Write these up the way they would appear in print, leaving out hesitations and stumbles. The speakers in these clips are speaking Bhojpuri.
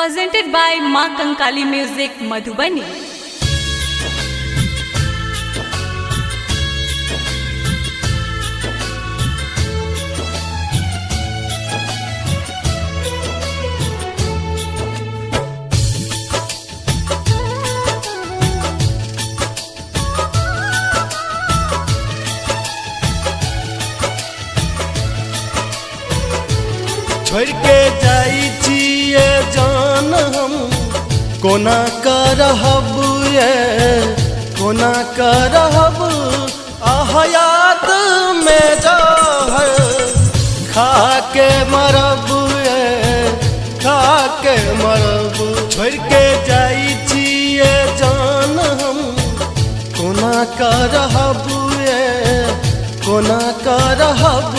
presented by Ma Kankali Music Madhubani. छोड़ के जाई छिए जान हम कोना करहब ये कोना करहब आह याद में जहर खा के मरब ये खा के मरब। छोड़ के जाई छिए जान हम कोना करहब ये कोना करहब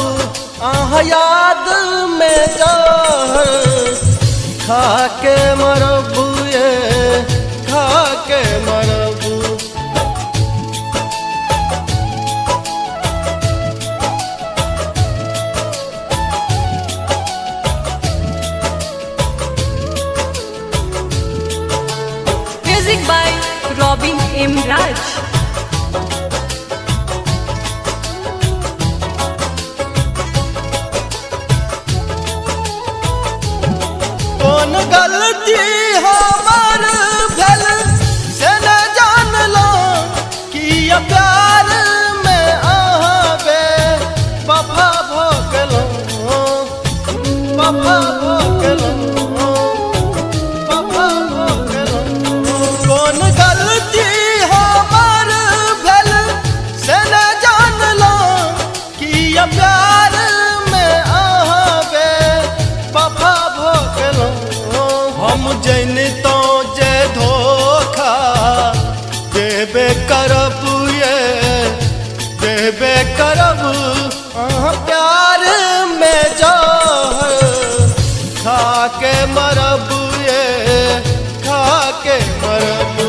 आह याद में जहर खा के मरब ये खा के मरब। Music by Robin M. Raj. कौन गलती हमार भल से न जान लो कि ये प्यार में आवे वफा भोगलो वफा भोगलो वफा भोगलो। कौन गलती हमार भल से न जान लो कि ये प्यार में आवे वफा भोगलो। हम जैन तो जे धोखा देबे करब ये देबे करब प्यार में जहर खा के मरब ये खा के मरब।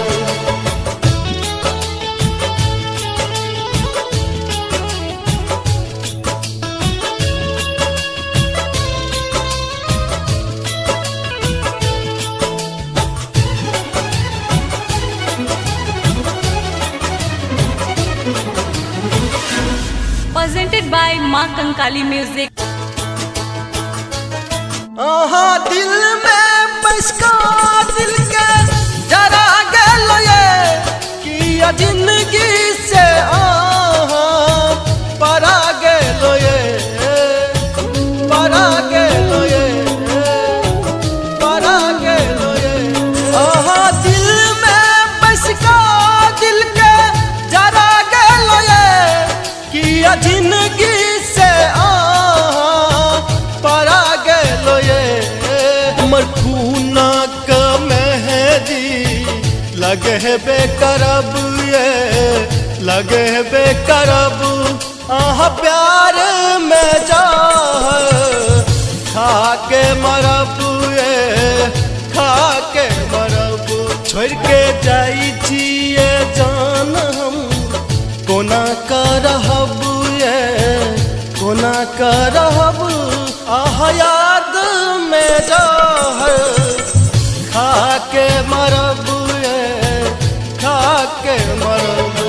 Presented by Ma Kankali Music. आहा दिल में बसका दिल के जरा गल ये कि जिंदगी से आहा परा गल ये परा गल ये परा गल ये। आहा दिल में बसका दिल के जरा गल ये कि जिंदगी से आहा परा गल ये। हमर खूना का मेहदी लगे बे करब ये लगे बे करब आह प्यार में जहर खा के मरब ये खा के मरब। छोड़ के जाई छिए जान हम कोना करहब ये कोना करहब आह याद में जहर खा के मरब ये खा के मरब।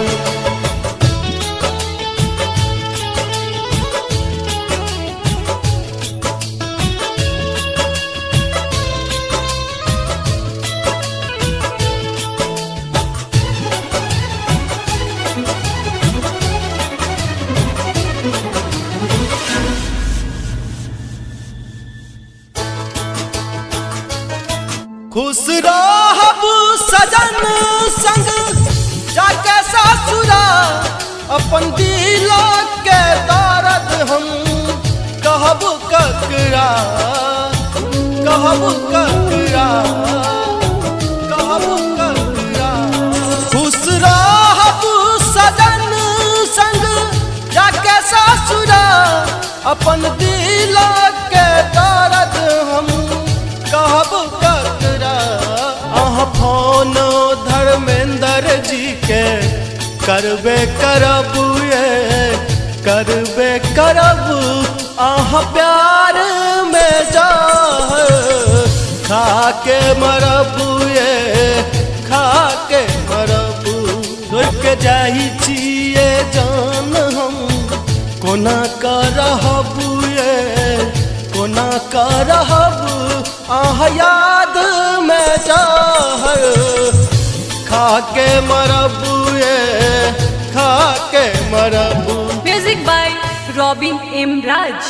खुश रहब सजन संग जाके ससुरा अपन दिल के दर्द हम कहब ककरा कहब ककरा कहब ककरा। खुश रहब सजन संग जाके ससुरा अपन दिल के दर्द हम कहब ककरा। आह फोन धर्मेंद्र जी के करबे करब ये करबे करब आह प्यार में जहर खा के मरबू ये खा के मरबू तोड़ के जाही छिए जान हम कोना का रहबू ये कोना का रहबू आह याद में जाहर खा के मरबू ये खा के मरबू। Music by Robin M Raj.